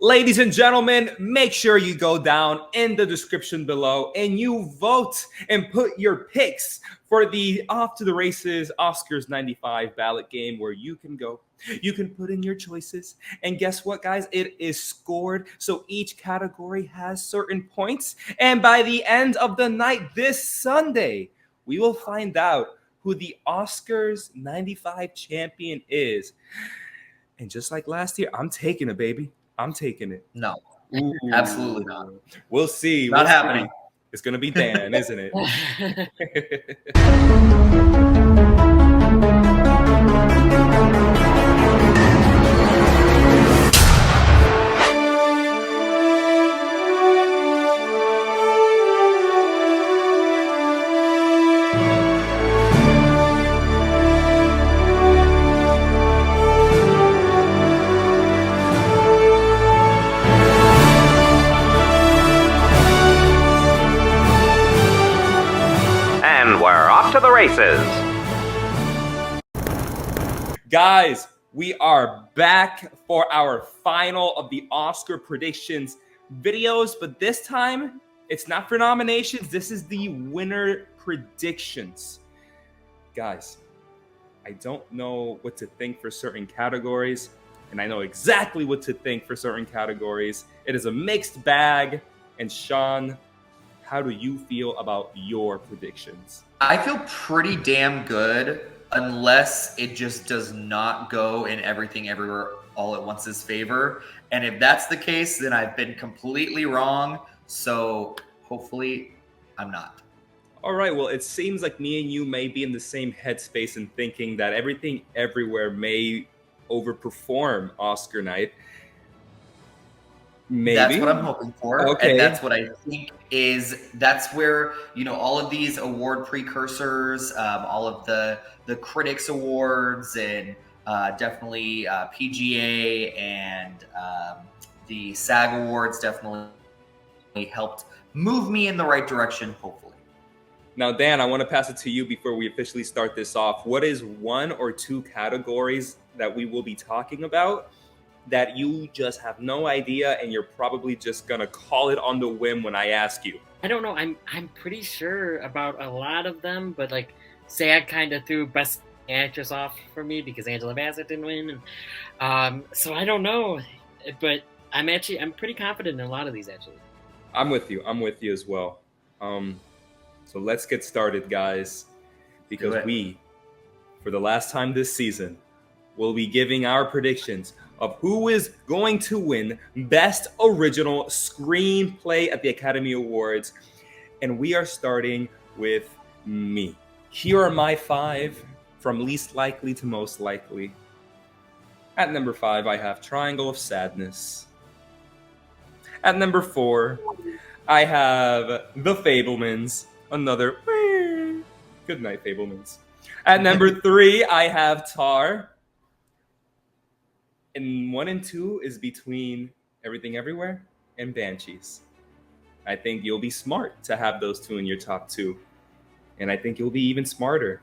Ladies and gentlemen, make sure you go down in the description below and you vote and put your picks for the Off to the Races Oscars 95 ballot game where you can go. You can put in your choices. And guess what, guys? It is scored. So each category has certain points. And by the end of the night this Sunday, we will find out who the Oscars 95 champion is. And just like last year, I'm taking it, baby. I'm taking it. No, Ooh. absolutely not. We'll see. Not happening. See. It's going to be Dan, isn't it? To the races. Guys, we are back for our final of the Oscar predictions videos, but this time it's not for nominations. This is the winner predictions. Guys, I don't know what to think for certain categories, and I know exactly what to think for certain categories. It is a mixed bag. And Shawn, how do you feel about your predictions? I feel pretty damn good unless it just does not go in Everything Everywhere All at Once's favor. And if that's the case, then I've been completely wrong. So hopefully I'm not. All right, well, it seems like me and you may be in the same headspace and thinking that Everything Everywhere may overperform Oscar night. Maybe. That's what I'm hoping for. Okay. And that's what I think that's where, all of these award precursors, all of the critics awards and definitely PGA and the SAG awards definitely helped move me in the right direction, hopefully. Now, Dan, I want to pass it to you before we officially start this off. What is one or two categories that we will be talking about that you just have no idea and you're probably just gonna call it on the whim when I ask you? I don't know. I'm pretty sure about a lot of them, but like SAG kind of threw Best Actress off for me because Angela Bassett didn't win, and so I don't know. But I'm pretty confident in a lot of these actually. I'm with you as well. So let's get started, guys, because we, for the last time this season, will be giving our predictions of who is going to win Best Original Screenplay at the Academy Awards. And we are starting with me. Here are my 5 from least likely to most likely. At number 5, I have Triangle of Sadness. At number 4, I have The Fabelmans. Another good night, Fabelmans. At number 3, I have Tar. And 1 and 2 is between Everything Everywhere and Banshees. I think you'll be smart to have those 2 in your top 2. And I think you'll be even smarter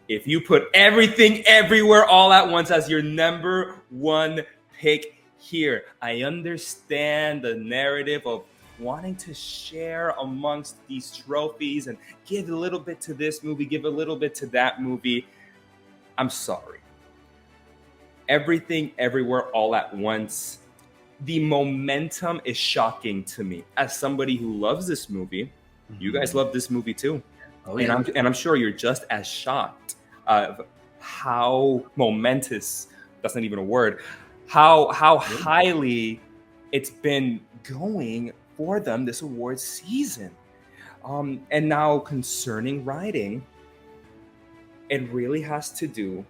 if you put Everything Everywhere All at Once as your number 1 pick here. I understand the narrative of wanting to share amongst these trophies and give a little bit to this movie, give a little bit to that movie. I'm sorry. Everything Everywhere All at Once, the momentum is shocking to me. As somebody who loves this movie, you guys love this movie too. Oh, yeah. And I'm sure you're just as shocked of how momentous, that's not even a word, how highly it's been going for them this awards season. And now concerning writing, it really has to do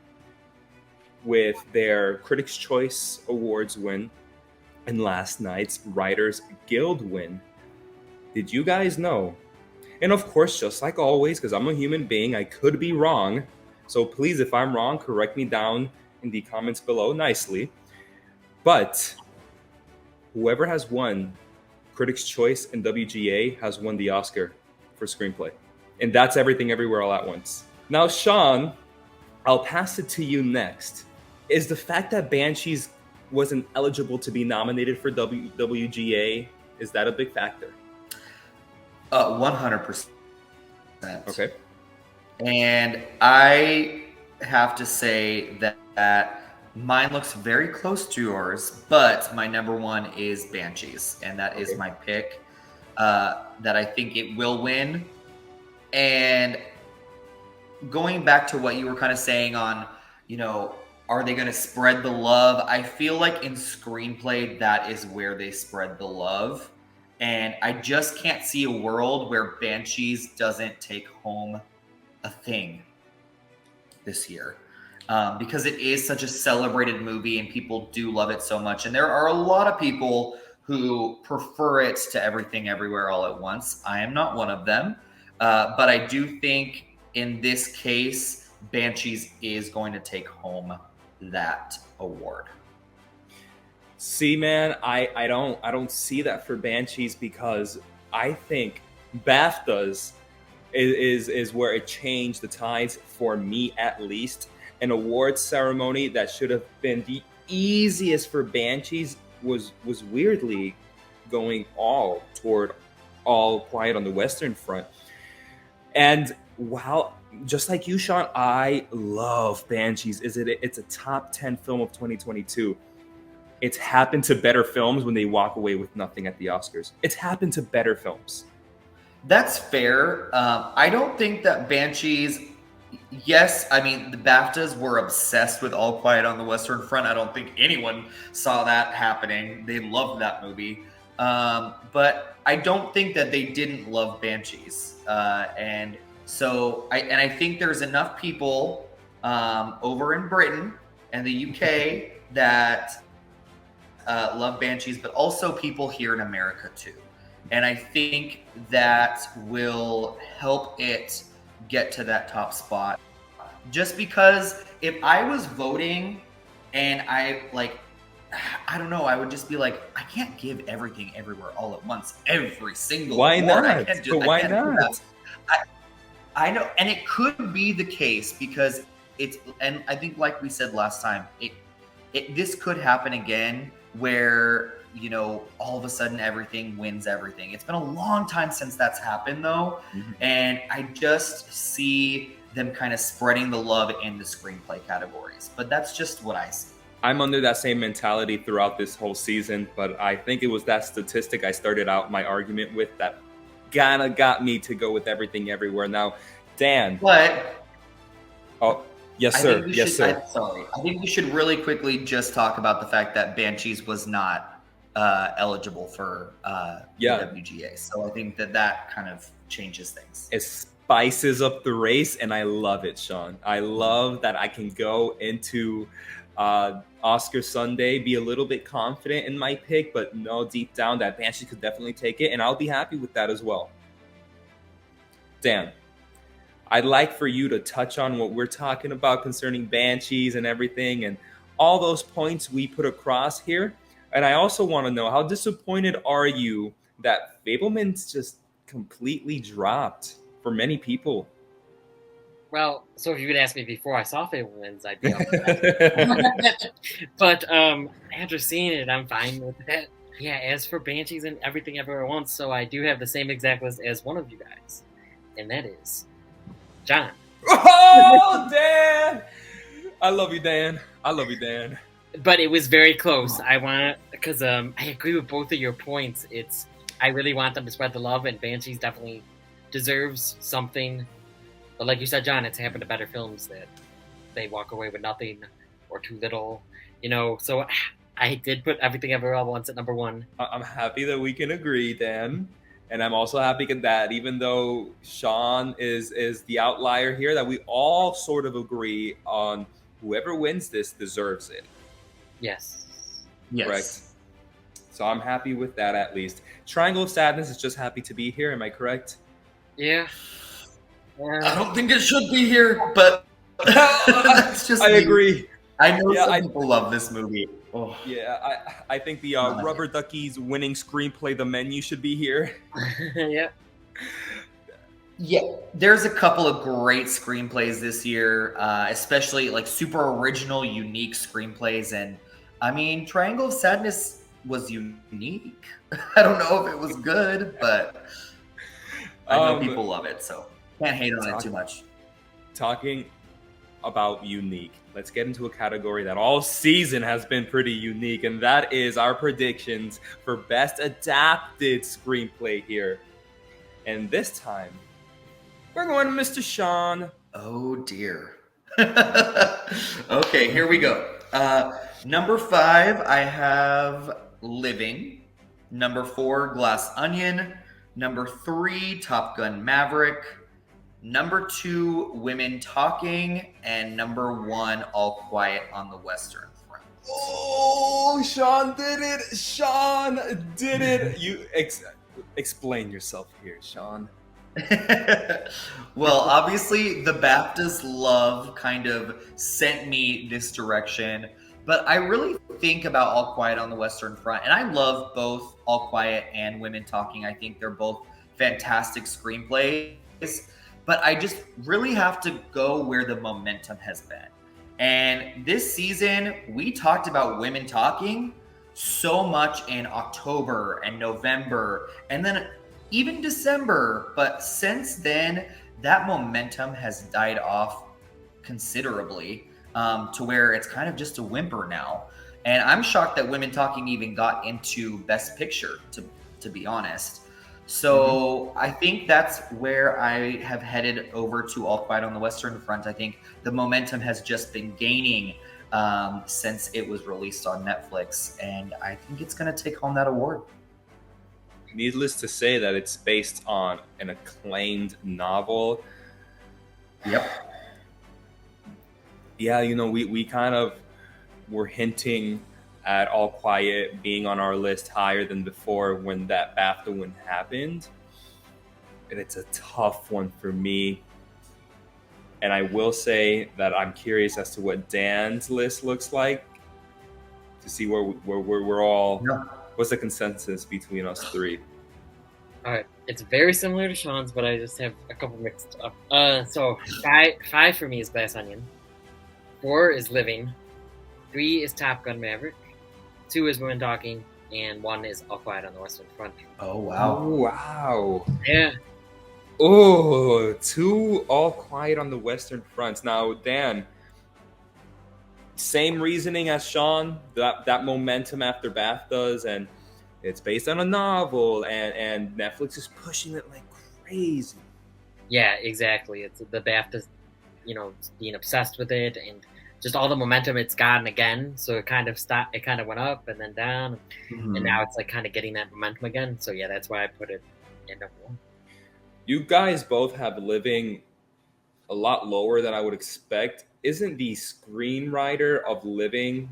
with their Critics' Choice Awards win and last night's Writers Guild win. Did you guys know? And of course, just like always, because I'm a human being, I could be wrong. So please, if I'm wrong, correct me down in the comments below nicely. But whoever has won Critics' Choice and WGA has won the Oscar for screenplay. And that's Everything Everywhere All at Once. Now, Shawn, I'll pass it to you next. Is the fact that Banshees wasn't eligible to be nominated for WGA. Is that a big factor? 100%. Okay. And I have to say that mine looks very close to yours, but my number one is Banshees, and that is my pick. That I think it will win. And going back to what you were kind of saying on, are they going to spread the love? I feel like in screenplay, that is where they spread the love. And I just can't see a world where Banshees doesn't take home a thing this year. Because it is such a celebrated movie and people do love it so much. And there are a lot of people who prefer it to Everything Everywhere All at Once. I am not one of them. But I do think in this case, Banshees is going to take home that award. See, man, I don't see that for Banshees, because I think BAFTAs is where it changed the tides for me, at least. An awards ceremony that should have been the easiest for Banshees was weirdly going all toward All Quiet on the Western Front. And wow, just like you, Shawn, I love Banshees. It's a top 10 film of 2022. It's happened to better films when they walk away with nothing at the Oscars. It's happened to better films. That's fair. I don't think that Banshees... Yes, I mean, the BAFTAs were obsessed with All Quiet on the Western Front. I don't think anyone saw that happening. They loved that movie. But I don't think that they didn't love Banshees. And I think there's enough people over in Britain and the UK that love Banshees, but also people here in America too. And I think that will help it get to that top spot. Just because if I was voting and I don't know, I would just be like, I can't give Everything Everywhere All at Once every single Why award. not? Why not? I know, and it could be the case because and I think like we said last time, this could happen again where, all of a sudden everything wins everything. It's been a long time since that's happened though. Mm-hmm. And I just see them kind of spreading the love in the screenplay categories, but that's just what I see. I'm under that same mentality throughout this whole season, but I think it was that statistic I started out my argument with that kind of got me to go with Everything Everywhere. Now, Dan. But yes, sir. Yes, sir. I think we should really quickly just talk about the fact that Banshees was not eligible for the WGA. So I think that kind of changes things. It spices up the race, and I love it, Shawn. I love that I can go into Oscar Sunday, be a little bit confident in my pick, but know deep down that Banshees could definitely take it, and I'll be happy with that as well. Dan, I'd like for you to touch on what we're talking about concerning Banshees and everything and all those points we put across here. And I also want to know, how disappointed are you that Fabelman's just completely dropped for many people? Well, so if you had asked me before I saw Fabelman's, I'd be up for that. But after seeing it, I'm fine with that. Yeah, as for Banshees and Everything Everywhere Once, so I do have the same exact list as one of you guys. And that is John. Oh, Dan! I love you, Dan. I love you, Dan. But it was very close. Because I agree with both of your points. I really want them to spread the love, and Banshees definitely deserves something. But like you said, John, it's happened to better films that they walk away with nothing or too little. So I did put Everything Everywhere All at Once at number one. I'm happy that we can agree, Dan. And I'm also happy that even though Shawn is the outlier here, that we all sort of agree on whoever wins this deserves it. Yes. Correct. So I'm happy with that, at least. Triangle of Sadness is just happy to be here. Am I correct? Yeah. I don't think it should be here, but that's just I agree. I know some people love this movie. Oh. Yeah, I think the Rubber Duckies winning screenplay, The Menu, should be here. Yeah. Yeah, there's a couple of great screenplays this year, especially like super original, unique screenplays. And I mean, Triangle of Sadness was unique. I don't know if it was good, but I know people love it, so can't hate on it too much. Talking about unique, let's get into a category that all season has been pretty unique, and that is our predictions for Best Adapted Screenplay here. And this time, we're going to Mr. Shawn. Oh dear. Okay, here we go. Number 5, I have Living. Number 4, Glass Onion. Number 3, Top Gun Maverick. Number 2, Women Talking. And number 1, All Quiet on the Western Front. Oh, Shawn did it! Shawn did it! You explain yourself here, Shawn. Well, obviously, the BAFTAs love kind of sent me this direction, but I really think about All Quiet on the Western Front, and I love both All Quiet and Women Talking. I think they're both fantastic screenplays, but I just really have to go where the momentum has been. And this season, we talked about Women Talking so much in October and November, and then even December, but since then, that momentum has died off considerably to where it's kind of just a whimper now. And I'm shocked that Women Talking even got into Best Picture, to be honest. So I think that's where I have headed over to All Quiet on the Western Front. I think the momentum has just been gaining since it was released on Netflix, and I think it's going to take home that award. Needless to say that it's based on an acclaimed novel. Yep. Yeah, you know, we kind of were hinting at All Quiet being on our list higher than before when that BAFTA win happened. And it's a tough one for me. And I will say that I'm curious as to what Dan's list looks like to see where we're all... Yeah. What's the consensus between us three? All right, it's very similar to Shawn's, but I just have a couple mixed up. So five for me is Glass Onion. 4 is Living. 3 is Top Gun Maverick. 2 is Women Talking, and 1 is All Quiet on the Western Front. Oh wow! Oh, wow! Yeah. Oh, 2 All Quiet on the Western Front. Now, Dan, same reasoning as Shawn, that momentum after BAFTAs, and it's based on a novel, and Netflix is pushing it like crazy. Yeah, exactly. It's the BAFTAs, being obsessed with it, and just all the momentum it's gotten again. So it kind of stopped. It kind of went up and then down, and now it's like kind of getting that momentum again. So yeah, that's why I put it in number 1. You guys both have Living a lot lower than I would expect. Isn't the screenwriter of Living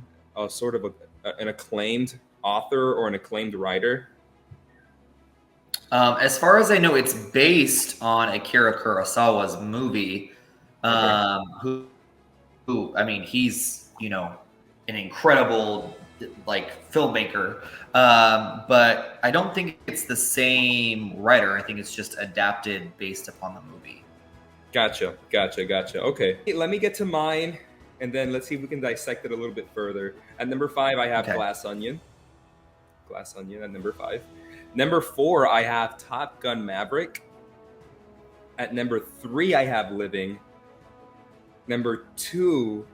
sort of an acclaimed author or an acclaimed writer? As far as I know, it's based on Akira Kurosawa's movie. Okay. Who I mean, he's an incredible filmmaker, but I don't think it's the same writer. I think it's just adapted based upon the movie. Gotcha. Okay, let me get to mine, and then let's see if we can dissect it a little bit further. At number 5, I have Glass Onion. Glass Onion at number 5. Number 4, I have Top Gun Maverick. At number 3, I have Living. Number 2,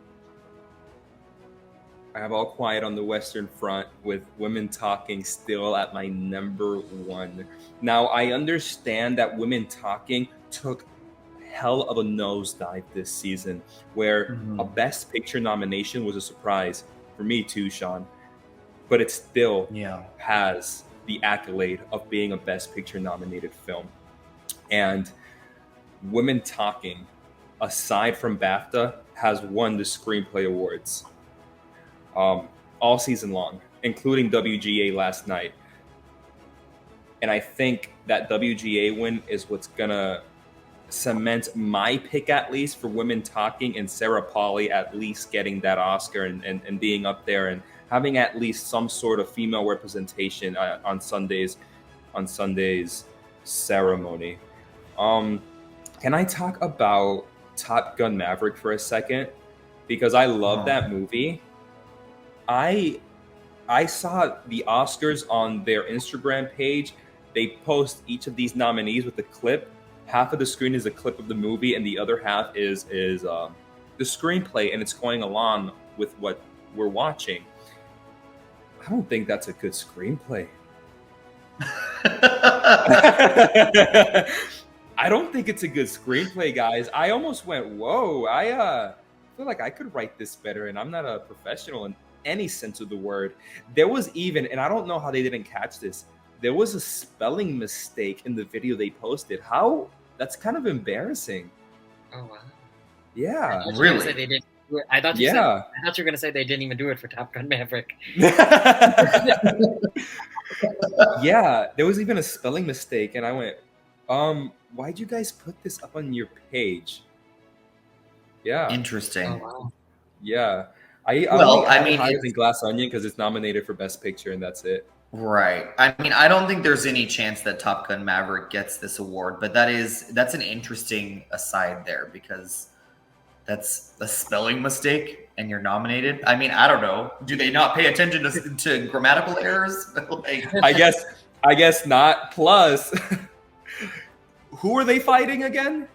I have All Quiet on the Western Front, with Women Talking still at my number 1. Now, I understand that Women Talking took hell of a nosedive this season, where a Best Picture nomination was a surprise for me too, Shawn. But it still has the accolade of being a Best Picture nominated film. And Women Talking, aside from BAFTA, has won the Screenplay Awards all season long, including WGA last night. And I think that WGA win is what's gonna cement my pick, at least, for Women Talking, and Sarah Polley at least getting that Oscar and being up there and having at least some sort of female representation on Sunday's ceremony. Can I talk about Top Gun Maverick for a second? Because I love that movie. I I saw the Oscars on their Instagram page. They post each of these nominees with a clip. Half of the screen is a clip of the movie, and the other half is the screenplay, and it's going along with what we're watching. I don't think that's a good screenplay. I don't think it's a good screenplay, guys. I almost went, whoa, I feel like I could write this better, and I'm not a professional in any sense of the word. There was even, and I don't know how they didn't catch this, there was a spelling mistake in the video they posted. How? That's kind of embarrassing. Oh, wow. Yeah. Really? They didn't do it. I thought you were going to say they didn't even do it for Top Gun Maverick. Yeah, there was even a spelling mistake, and I went, why'd you guys put this up on your page? Yeah. Interesting. Oh, wow. Yeah. I mean, higher than Glass Onion because it's nominated for Best Picture, and that's it. Right. I mean, I don't think there's any chance that Top Gun Maverick gets this award, but that's an interesting aside there because that's a spelling mistake and you're nominated. I mean, I don't know. Do they not pay attention to grammatical errors? Like, I guess not. Plus, who are they fighting again?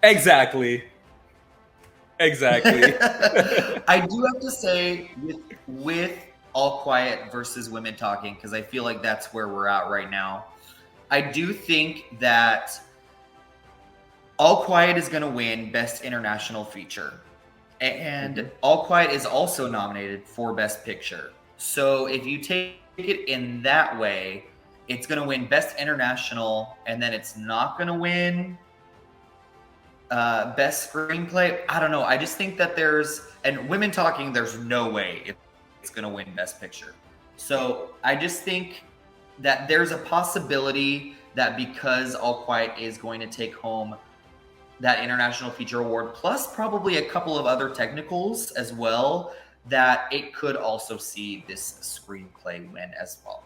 Exactly. I do have to say with All Quiet versus Women Talking, because I feel like that's where we're at right now. I do think that All Quiet is going to win Best International Feature. And All Quiet is also nominated for Best Picture. So if you take it in that way, it's going to win Best International, and then it's not going to win Best Screenplay. I don't know. I just think that and Women Talking, there's no way it's going to win Best Picture. So I just think that there's a possibility that because All Quiet is going to take home that International Feature Award, plus probably a couple of other technicals as well, that it could also see this screenplay win as well.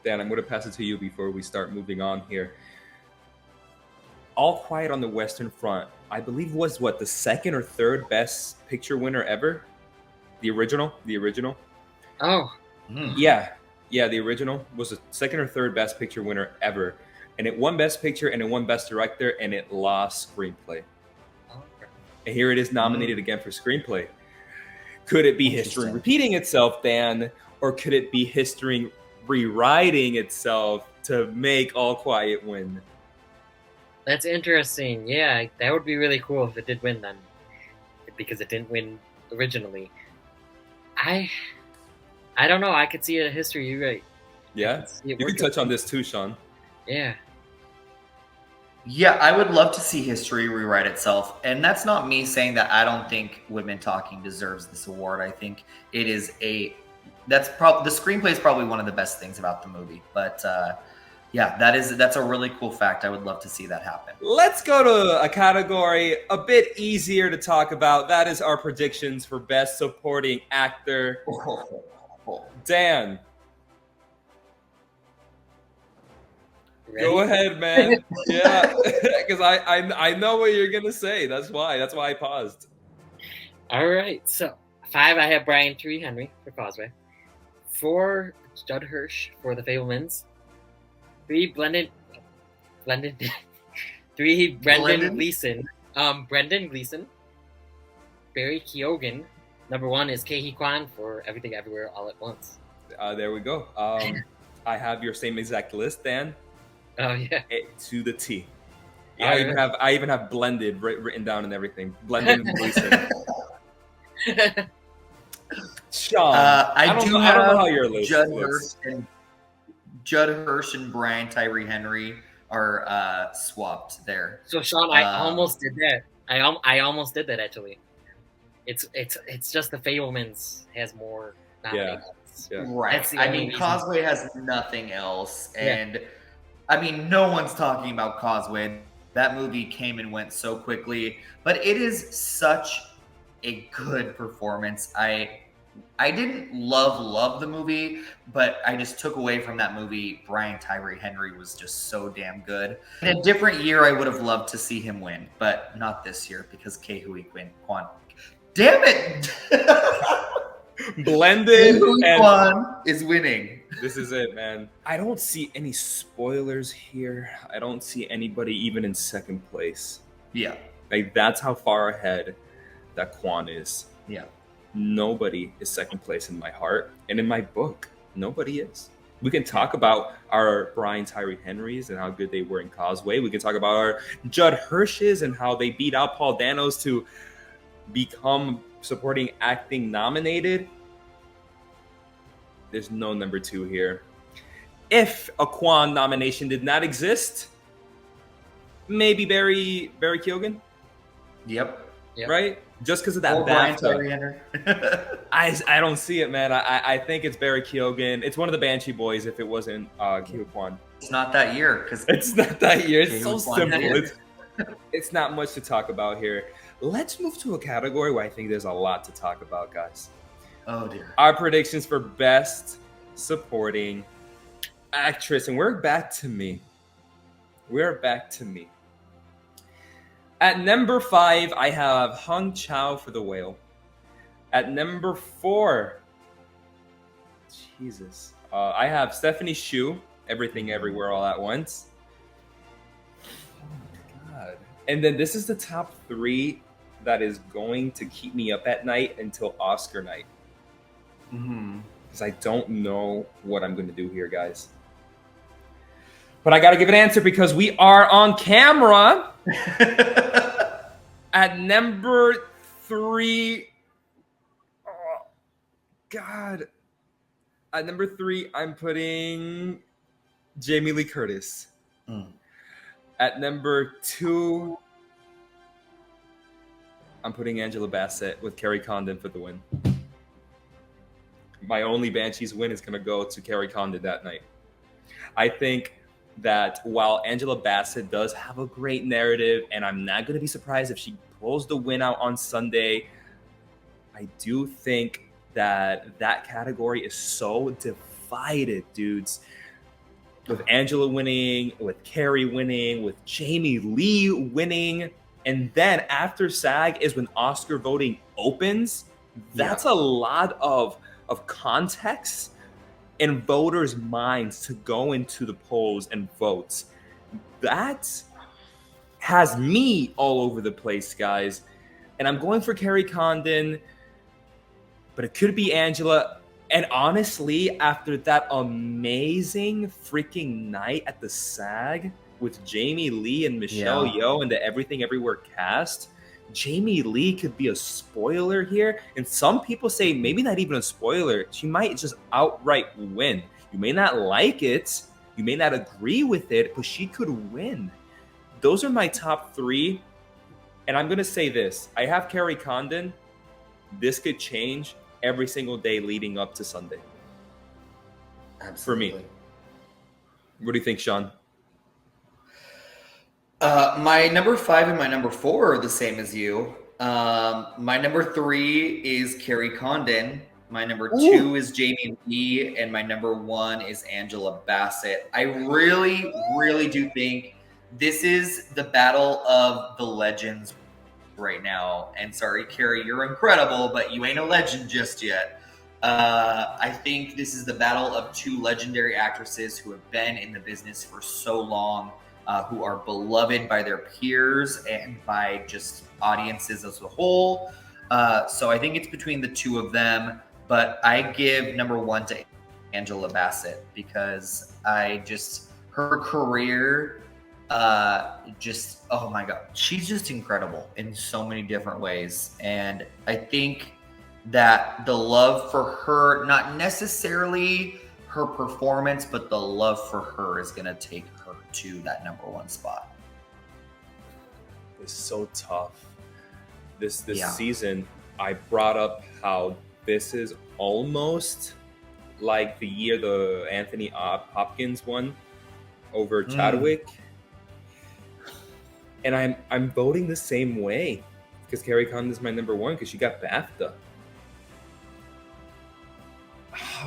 Dan, I'm going to pass it to you before we start moving on here. All Quiet on the Western Front, I believe was the second or third Best Picture winner ever? The original? Oh. Yeah, the original was the second or third Best Picture winner ever. And it won Best Picture, and it won Best Director, and it lost Screenplay. Okay. And here it is nominated again for Screenplay. Could it be history repeating itself, Dan? Or could it be history rewriting itself to make All Quiet win? That's interesting. Yeah, that would be really cool if it did win then. Because it didn't win originally. I don't know. I could see a history rewrite. Yeah? You can touch on this too, Shawn. Yeah. Yeah, I would love to see history rewrite itself. And that's not me saying that I don't think Women Talking deserves this award. I think it is the screenplay is probably one of the best things about the movie. But yeah, that's a really cool fact. I would love to see that happen. Let's go to a category a bit easier to talk about. That is our predictions for Best Supporting Actor. Dan. Ready? Go ahead, man. Yeah, because I know what you're gonna say. That's why I paused. All right. So 5, I have Brian Tyree Henry for Causeway. 4, Judd Hirsch for The Fabelmans. 3, Brendan Gleeson. Brendan Gleeson. Barry Keoghan. Number 1 is Ke Huy Quan for Everything Everywhere All at Once. There we go. I have your same exact list, Dan. Oh yeah, to the T. Yeah, I even have blended written down and everything. Blended and Gleeson. Shawn, I don't know how your list looks. Judd Hirsch and Brian Tyree Henry are swapped there. So Shawn, I almost did that. I almost did that actually. It's just The Fabelmans has more nominations. Yeah. Right. I mean, Causeway has nothing else, and I mean, no one's talking about Causeway. That movie came and went so quickly, but it is such a good performance. I didn't love the movie, but I just took away from that movie. Brian Tyree Henry was just so damn good. In a different year, I would have loved to see him win, but not this year because Ke Huy Quan. Damn it! blended. And Kwan is winning. this is it, man. I don't see any spoilers here. I don't see anybody even in second place. Yeah. Like, that's how far ahead that Kwan is. Yeah. Nobody is second place in my heart. And in my book, nobody is. We can talk about our Brian Tyree Henrys and how good they were in Causeway. We can talk about our Judd Hirsch's and how they beat out Paul Danos to become supporting acting nominated. There's no number 2 here. If a Kwan nomination did not exist, maybe Barry Keoghan. Yep. Right? Just because of that bathtub. I don't see it, man. I think it's Barry Keoghan. It's one of the Banshee boys if it wasn't Keoghan Kwan. It's not that year. It's not that year. It's so simple. It's not much to talk about here. Let's move to a category where I think there's a lot to talk about, guys. Oh, dear. Our predictions for Best Supporting Actress. And we're back to me. At number 5, I have Hung Chau for The Whale. At number 4, I have Stephanie Hsu, Everything Everywhere All at Once. Oh my God. And then this is the top 3 that is going to keep me up at night until Oscar night. Because I don't know what I'm going to do here, guys. But I got to give an answer because we are on camera. At number 3, oh, God. At number 3, I'm putting Jamie Lee Curtis. At number 2, I'm putting Angela Bassett with Carrie Condon for the win. My only Banshees win is going to go to Carrie Condon that night. I think that while Angela Bassett does have a great narrative, and I'm not going to be surprised if she pulls the win out on Sunday, I do think that category is so divided, dudes. With Angela winning, with Carrie winning, with Jamie Lee winning, and then after SAG is when Oscar voting opens. That's a lot of context in voters' minds to go into the polls and vote. That has me all over the place, guys. And I'm going for Carrie Condon, but it could be Angela. And honestly, after that amazing freaking night at the SAG with Jamie Lee and Michelle Yeoh and the Everything Everywhere cast, Jamie Lee could be a spoiler here. And some people say maybe not even a spoiler. She might just outright win. You may not like it. You may not agree with it, but she could win. Those are my top 3. And I'm going to say this. I have Carrie Condon. This could change every single day leading up to Sunday. Absolutely. For me. What do you think, Shawn? My number 5 and my number 4 are the same as you. My number 3 is Carrie Condon. My number 2 is Jamie Lee, and my number 1 is Angela Bassett. I really, really do think this is the battle of the legends right now. And sorry, Carrie, you're incredible, but you ain't a legend just yet. I think this is the battle of 2 legendary actresses who have been in the business for so long. Who are beloved by their peers and by just audiences as a whole. So I think it's between the 2 of them, but I give number 1 to Angela Bassett because her career, oh my God, she's just incredible in so many different ways. And I think that the love for her, not necessarily her performance, but the love for her is going to take her to that number 1 spot. It's so tough. This season, I brought up how this is almost like the year the Anthony Hopkins won over Chadwick. And I'm voting the same way because Carrie Condon is my number 1 because she got BAFTA.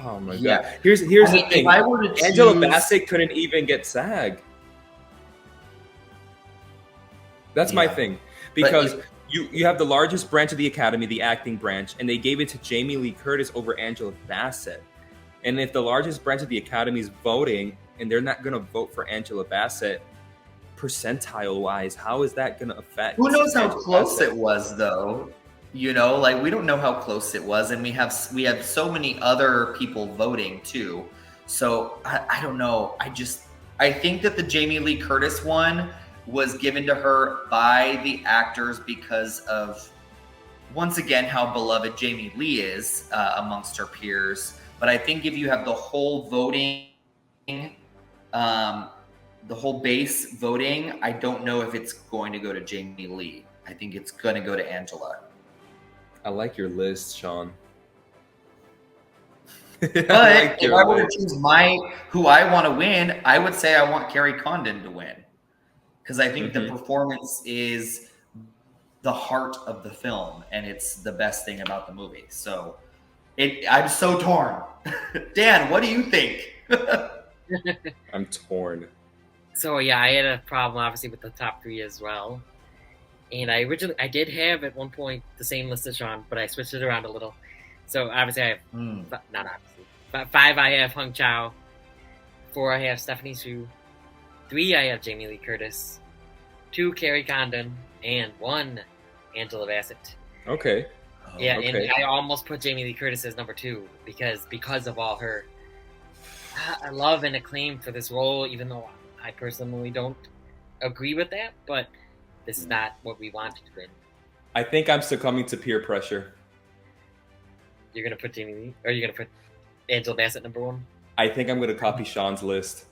Oh my God! Here's the thing. Angela Bassett couldn't even get SAG. That's my thing, because You have the largest branch of the Academy, the acting branch, and they gave it to Jamie Lee Curtis over Angela Bassett. And if the largest branch of the Academy is voting, and they're not going to vote for Angela Bassett, percentile-wise, how is that going to affect? Who knows how Angela close Bassett? it was, though? You know, like we don't know how close it was, and we have so many other people voting too. So I don't know. I think that the Jamie Lee Curtis one was given to her by the actors because of, once again, how beloved Jamie Lee is amongst her peers. But I think if you have the whole voting, the whole base voting, I don't know if it's going to go to Jamie Lee. I think it's going to go to Angela. I like your list, Shawn. But if I were to choose who I want to win, I would say I want Carrie Condon to win. Because I think the performance is the heart of the film, and it's the best thing about the movie. So I'm so torn. Dan, what do you think? I'm torn. So yeah, I had a problem obviously with the top 3 as well. And I did have at one point the same list as Shawn, but I switched it around a little. So obviously I have, not obviously, but 5 I have Hung Chow, 4 I have Stephanie Hsu, 3 I have Jamie Lee Curtis, 2 Carrie Condon, and 1 Angela Bassett. Okay. Yeah, okay. And I almost put Jamie Lee Curtis as number 2 because of all her love and acclaim for this role, even though I personally don't agree with that, but this is not what we wanted to win. I think I'm succumbing to peer pressure. You're going to put Jamie Lee, or you're going to put Angela Bassett number 1? I think I'm going to copy Shawn's list.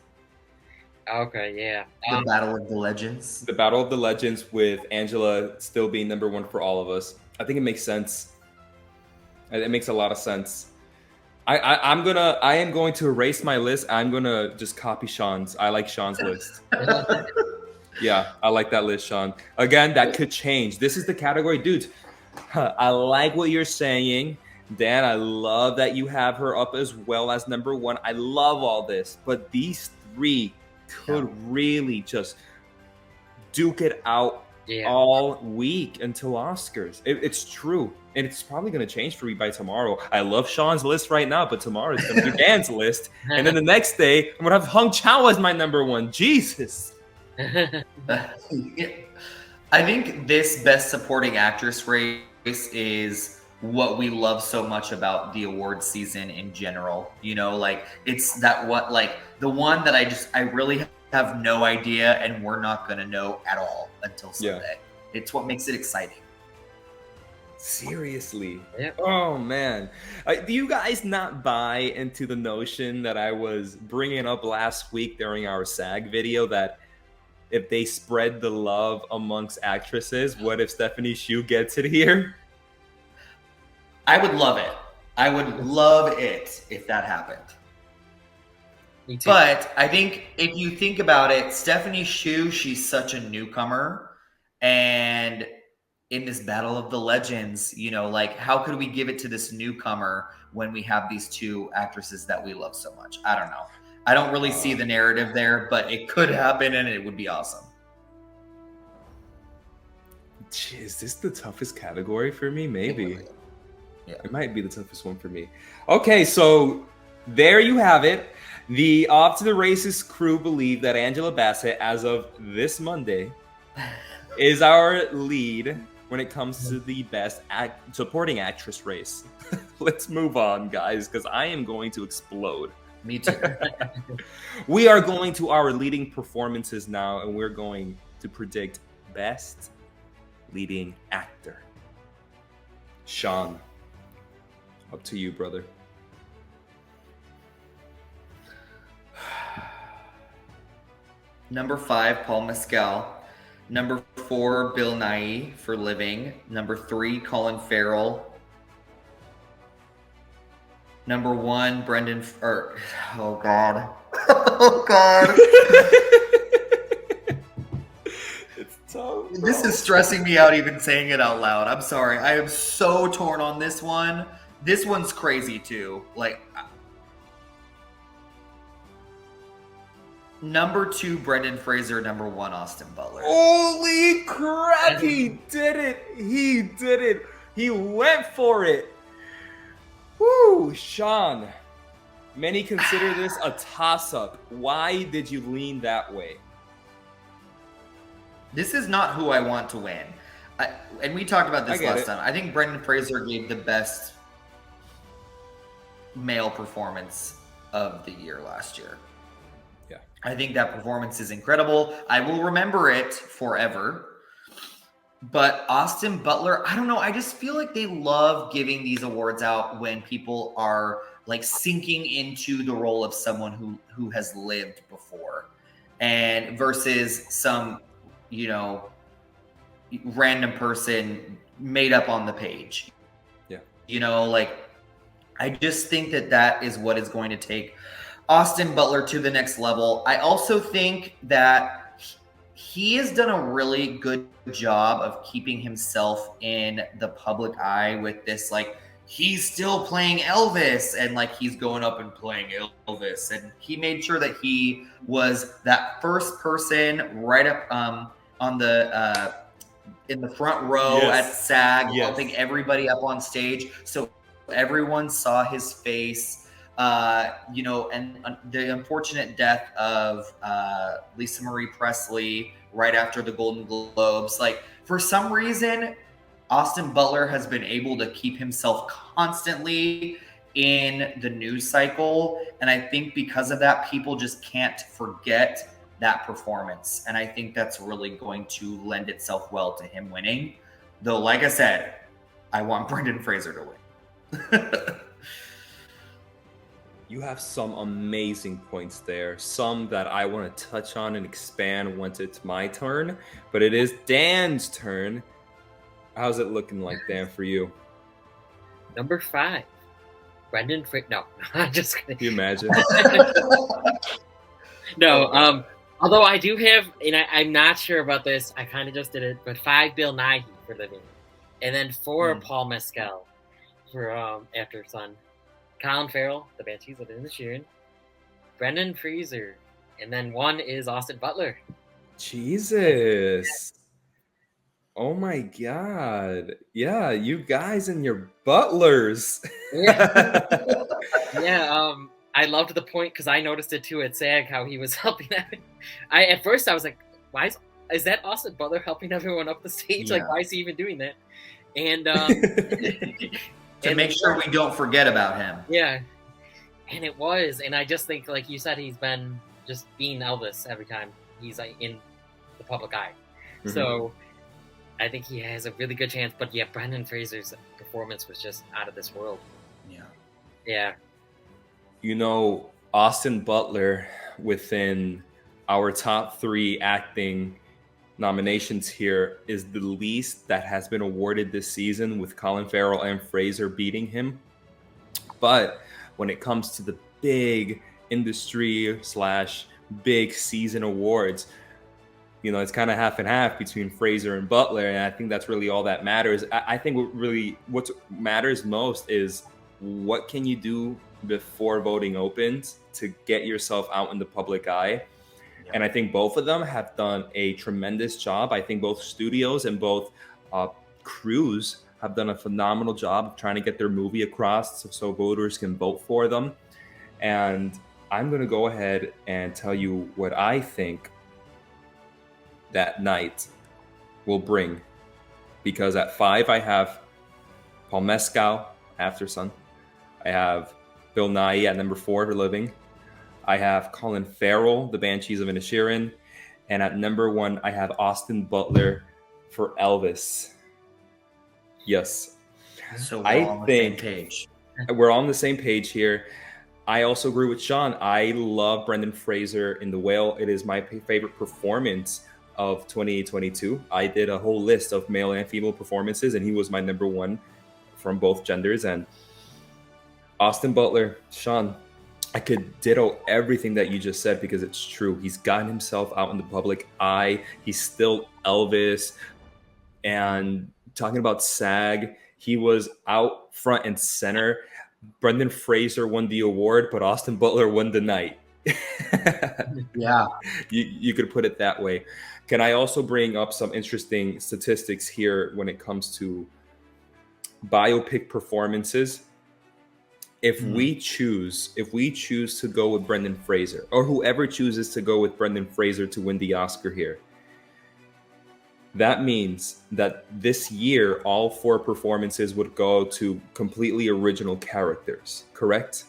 Okay, yeah. The Battle of the Legends. The Battle of the Legends with Angela still being number 1 for all of us. I think it makes sense. It makes a lot of sense. I am going to erase my list. I'm going to just copy Shawn's. I like Shawn's list. Yeah, I like that list, Shawn. Again, that could change. This is the category. Dudes, I like what you're saying. Dan, I love that you have her up as well as number 1. I love all this. But these 3 could really just duke it out all week until Oscars. It's true. And it's probably going to change for me by tomorrow. I love Shawn's list right now, but tomorrow it's going to be Dan's list. And then the next day, I'm going to have Hung Chow as my number 1. Jesus. I think this Best Supporting Actress race is what we love so much about the award season in general. You know, like it's that the one that I really have no idea, and we're not going to know at all until Sunday. Yeah. It's what makes it exciting. Seriously. Yeah. Oh, man. Do you guys not buy into the notion that I was bringing up last week during our SAG video that if they spread the love amongst actresses, what if Stephanie Hsu gets it here? I would love it. I would love it if that happened. Me too. But I think if you think about it, Stephanie Hsu, she's such a newcomer. And in this Battle of the Legends, you know, like how could we give it to this newcomer when we have these 2 actresses that we love so much? I don't know. I don't really see the narrative there, but it could happen and it would be awesome. Is this the toughest category for me? Maybe. Yeah. It might be the toughest one for me. Okay, so there you have it. The Off to the Races crew believe that Angela Bassett, as of this Monday, is our lead when it comes to the Best Supporting Actress race. Let's move on, guys, because I am going to explode. Me too. We are going to our leading performances now, and we're going to predict Best Leading Actor. Shawn, up to you, brother. Number 5, Paul Mescal. Number 4, Bill Nighy for Living. Number 3, Colin Farrell. Number 1, Brendan. Oh God. Oh God. It's tough. This is stressing me out even saying it out loud. I'm sorry. I am so torn on this one. This one's crazy too. Like, Number 2, Brendan Fraser. Number 1, Austin Butler. Holy crap! He did it! He did it! He went for it! Woo! Shawn, many consider this a toss-up. Why did you lean that way? This is not who I want to win. And we talked about this last time. I think Brendan Fraser gave the best male performance of the year last year. Yeah. I think that performance is incredible. I will remember it forever. But Austin Butler, I don't know. I just feel like they love giving these awards out when people are like sinking into the role of someone who has lived before, and versus some, you know, random person made up on the page. Yeah. You know, like, I just think that is what is going to take Austin Butler to the next level. I also think that he has done a really good job of keeping himself in the public eye with this, like, he's still playing Elvis, and like he's going up and playing Elvis, and he made sure that he was that first person right up on the in the front row at SAG, helping everybody up on stage, so everyone saw his face. You know, and the unfortunate death of Lisa Marie Presley right after the Golden Globes. Like, for some reason, Austin Butler has been able to keep himself constantly in the news cycle. And I think because of that, people just can't forget that performance. And I think that's really going to lend itself well to him winning. Though, like I said, I want Brendan Fraser to win. You have some amazing points there, some that I want to touch on and expand once it's my turn, but it is Dan's turn. How's it looking like, Dan, for you? Number 5, Brendan Fraser. No, I'm just kidding. Can you imagine? No, although I do have, and I'm not sure about this, I kind of just did it, but 5, Bill Nighy for Living. And then 4, Paul Mescal for After Sun. Colin Farrell, The Banshees of Inisherin, Brendan Fraser, and then 1 is Austin Butler. Jesus. Oh my God. Yeah, you guys and your butlers. Yeah. Yeah, I loved the point because I noticed it too at SAG how he was helping that. At first I was like, why is that Austin Butler helping everyone up the stage? Yeah. Like, why is he even doing that? And to make sure we don't forget about him. Yeah. And it was. And I just think, like you said, he's been just being Elvis every time he's like in the public eye. Mm-hmm. So I think he has a really good chance. But yeah, Brendan Fraser's performance was just out of this world. Yeah. Yeah. You know, Austin Butler, within our top 3 acting nominations here, is the least that has been awarded this season, with Colin Farrell and Fraser beating him. But when it comes to the big industry / big season awards, you know, it's kind of half and half between Fraser and Butler, and I think that's really all that matters. I think what matters most is what can you do before voting opens to get yourself out in the public eye. And I think both of them have done a tremendous job. I think both studios and both crews have done a phenomenal job of trying to get their movie across so voters can vote for them. And I'm going to go ahead and tell you what I think that night will bring. Because at 5, I have Paul Mescal, After Sun. I have Bill Nighy at number 4 for Living. I have Colin Farrell, The Banshees of Inisherin. And at number 1, I have Austin Butler for Elvis. Yes. So we're on the same page. We're on the same page here. I also agree with Shawn. I love Brendan Fraser in The Whale. It is my favorite performance of 2022. I did a whole list of male and female performances, and he was my number 1 from both genders. And Austin Butler, Shawn, I could ditto everything that you just said because it's true. He's gotten himself out in the public eye. He's still Elvis. And talking about SAG, he was out front and center. Brendan Fraser won the award, but Austin Butler won the night. Yeah. You could put it that way. Can I also bring up some interesting statistics here when it comes to biopic performances? If we choose to go with Brendan Fraser, or whoever chooses to go with Brendan Fraser to win the Oscar here, that means that this year all 4 performances would go to completely original characters, correct?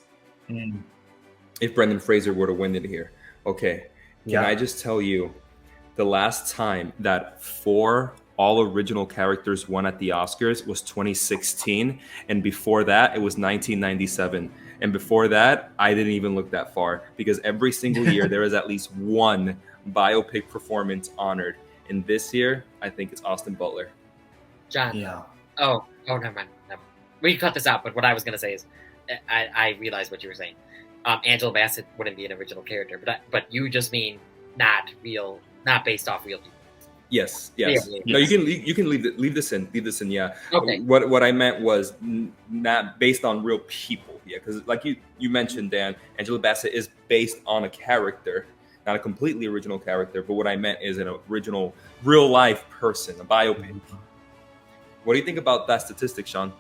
If Brendan Fraser were to win it here. Okay. Can I just tell you, the last time that 4 all original characters won at the Oscars was 2016, and before that it was 1997, and before that I didn't even look that far, because every single year there is at least one biopic performance honored, and this year I think it's Austin Butler. John. Yeah. Oh, never mind. We can cut this out, but what I was going to say is I realized what you were saying. Angela Bassett wouldn't be an original character, but you just mean not based off real people. Yes. Yeah. No, you can leave this in. Yeah. Okay. What I meant was not based on real people. Yeah, because like you mentioned, Dan, Angela Bassett is based on a character, not a completely original character. But what I meant is an original, real life person, a biopic. What do you think about that statistic, Shawn?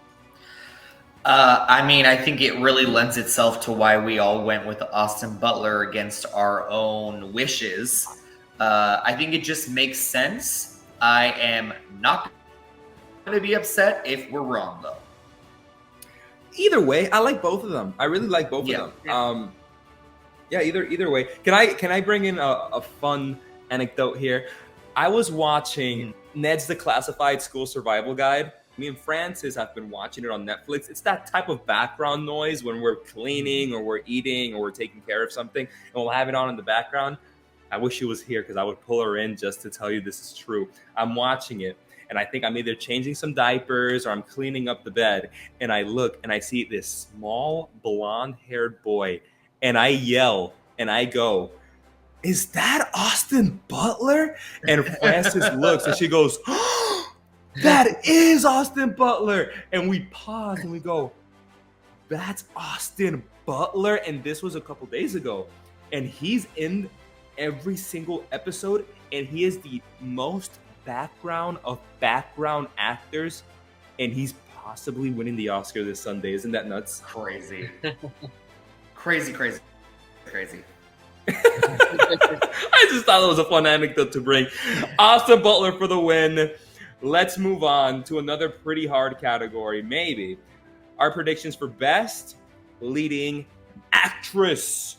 I mean, I think it really lends itself to why we all went with Austin Butler against our own wishes. I think it just makes sense. I am not going to be upset if we're wrong, though. Either way, I like both of them. I really like both of them. Either way. Can I bring in a fun anecdote here? I was watching Ned's Declassified School Survival Guide. Me and Francis have been watching it on Netflix. It's that type of background noise when we're cleaning or we're eating or we're taking care of something, and we'll have it on in the background. I wish she was here because I would pull her in just to tell you this is true. I'm watching it, and I think I'm either changing some diapers or I'm cleaning up the bed, and I look and I see this small blonde-haired boy, and I yell and I go, "Is that Austin Butler?" And Francis looks and she goes, "Oh, that is Austin Butler." And we pause and we go, "That's Austin Butler?" And this was a couple days ago, and he's in every single episode, and he is the most background of background actors, and he's possibly winning the Oscar this Sunday. Isn't that nuts? Crazy. Crazy. I just thought it was a fun anecdote to bring. Austin Butler for the win. Let's move on to another pretty hard category, maybe. Our predictions for Best Leading Actress.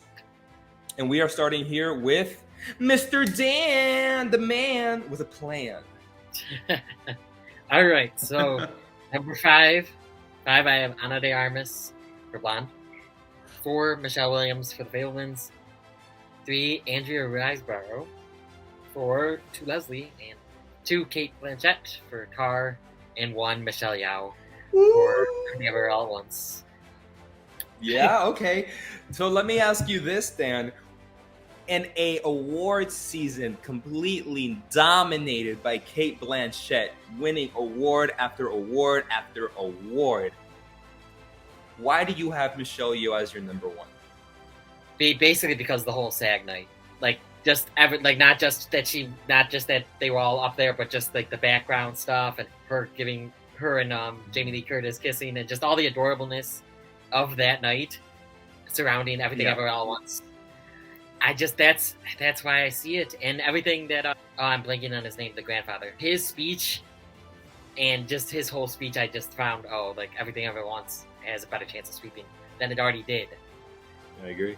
And we are starting here with Mr. Dan, the man with a plan. All right, so number 5, I have Ana de Armas for Blonde. 4, Michelle Williams for The Fabelmans. 3, Andrea Riseborough. 4, to Leslie. And 2, Kate Blanchett for Car. And 1, Michelle Yeoh for Never All at Once. Yeah, okay. So let me ask you this, Dan. In a award season completely dominated by Kate Blanchett, winning award after award after award, why do you have Michelle Yeoh as your number 1? Basically because the whole SAG night, not just that they were all up there, but just like the background stuff and her and Jamie Lee Curtis kissing and just all the adorableness of that night surrounding Everything Ever All at Once. That's why I see it, and everything that I'm blanking on his name, the grandfather, his speech, and just his whole speech. I just found Everything Ever Once has a better chance of sweeping than it already did. I agree.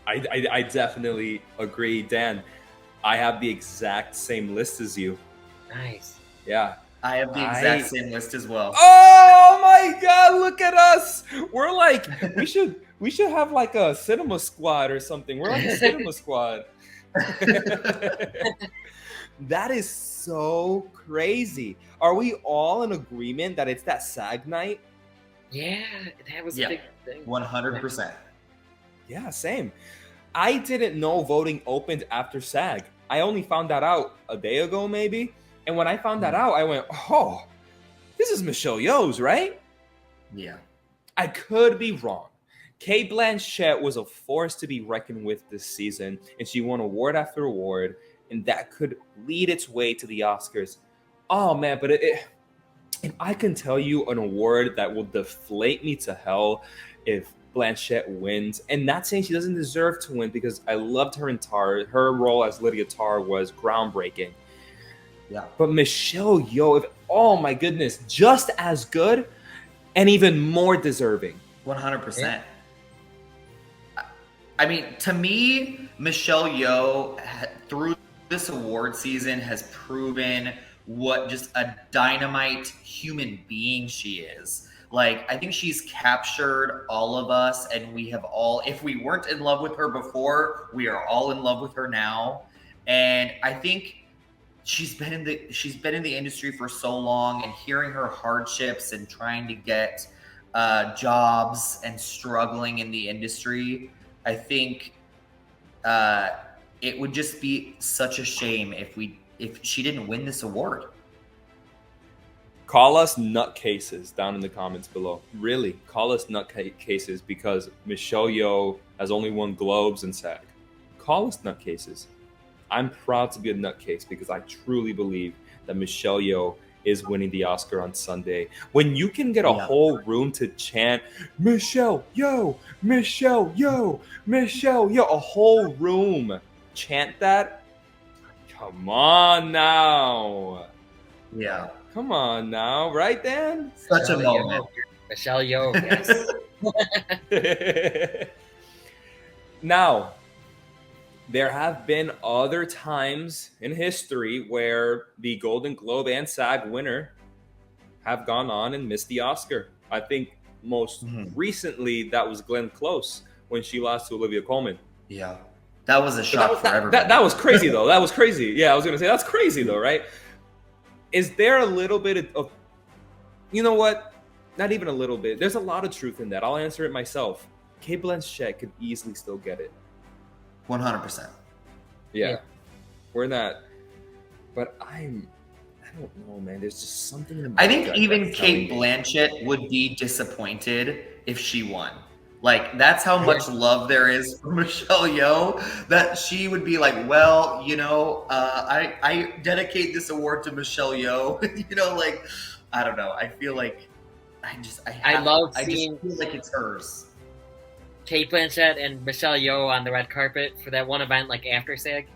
I definitely agree, Dan. I have the exact same list as you. Nice. Yeah. I have the exact same list as well. Oh my God! Look at us. We're like we should have like a cinema squad or something. We're like a cinema squad. That is so crazy. Are we all in agreement that it's that SAG night? Yeah, that was a big thing. 100%. Yeah, same. I didn't know voting opened after SAG. I only found that out a day ago, maybe. And when I found that out, I went, "Oh, this is Michelle Yeoh's, right?" Yeah. I could be wrong. Cate Blanchett was a force to be reckoned with this season, and she won award after award, and that could lead its way to the Oscars. Oh man, but and I can tell you an award that will deflate me to hell if Blanchett wins. And not saying she doesn't deserve to win, because I loved her in Tar. Her role as Lydia Tarr was groundbreaking. Yeah. But Michelle Yeoh, oh my goodness, just as good and even more deserving. 100%. Yeah. I mean, to me, Michelle Yeoh, through this award season, has proven what just a dynamite human being she is. Like, I think she's captured all of us, and we have all, if we weren't in love with her before, we are all in love with her now. And I think she's been in the industry for so long, and hearing her hardships and trying to get jobs and struggling in the industry, I think it would just be such a shame if she didn't win this award. Call us nutcases down in the comments below. Really, call us nutcases because Michelle Yeoh has only won Globes and SAG. Call us nutcases. I'm proud to be a nutcase because I truly believe that Michelle Yeoh is winning the Oscar on Sunday. When you can get a whole room to chant, Michelle Yeoh, Michelle Yeoh, Michelle Yeoh, a whole room chant that, come on now. Yeah. Come on now, right, Dan? Such a moment. Michelle Yeoh, yes. Now, there have been other times in history where the Golden Globe and SAG winner have gone on and missed the Oscar. I think most recently that was Glenn Close when she lost to Olivia Colman. Yeah. That was a shock for everybody. That was crazy, though. That was crazy. Yeah, I was going to say, that's crazy, though, right? Is there a little bit of, you know what? Not even a little bit. There's a lot of truth in that. I'll answer it myself. Cate Blanchett could easily still get it. 100%. Yeah. We're not. But I don't know, man. There's just something about I think even Cate Blanchett would be disappointed if she won. Like, that's how much love there is for Michelle Yeoh, that she would be like, well, you know, I dedicate this award to Michelle Yeoh. You know, like, I don't know. I feel like I just feel like it's hers. Cate Blanchett and Michelle Yeoh on the red carpet for that one event, like after SAG.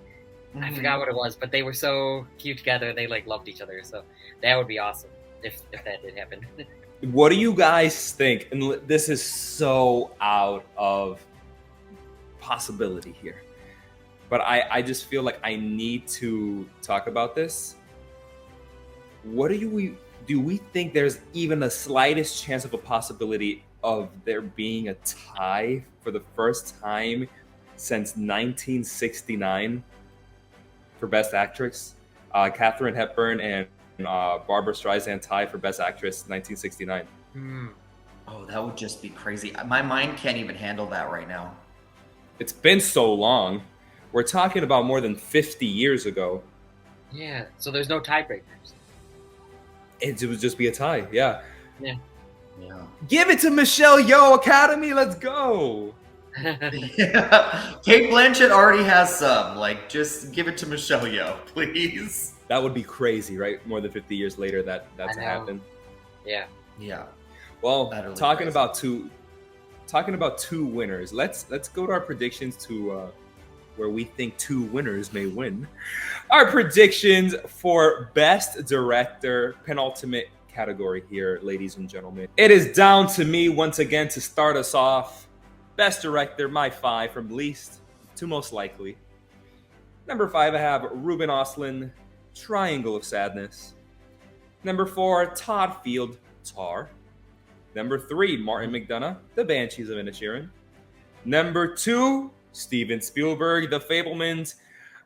I forgot what it was, but they were so cute together. They like loved each other, so that would be awesome if that did happen. What do you guys think? And this is so out of possibility here, but I just feel like I need to talk about this. What do we think there's even the slightest chance of a possibility of there being a tie for the first time since 1969 for Best Actress? Katharine Hepburn and Barbara Streisand tie for Best Actress 1969. Oh, that would just be crazy. My mind can't even handle that right now. It's been so long. We're talking about more than 50 years ago. Yeah, so there's no tiebreakers. It would just be a tie, yeah. Yeah. Give it to Michelle Yeoh, Academy, let's go. Yeah. Cate Blanchett already has some. Like, just give it to Michelle Yeoh, please. That would be crazy, right? More than 50 years later, that's happened. Yeah. Yeah. Well, Utterly talking crazy. about two winners. Let's go to our predictions to where we think two winners may win. Our predictions for Best Director, penultimate category here, ladies and gentlemen. It is down to me once again to start us off. Best Director, my 5 from least to most likely. Number 5, I have Ruben Östlund, Triangle of Sadness. Number 4, Todd Field, Tar. Number 3, Martin McDonagh, The Banshees of Inisherin. Number 2, Steven Spielberg, The Fabelmans,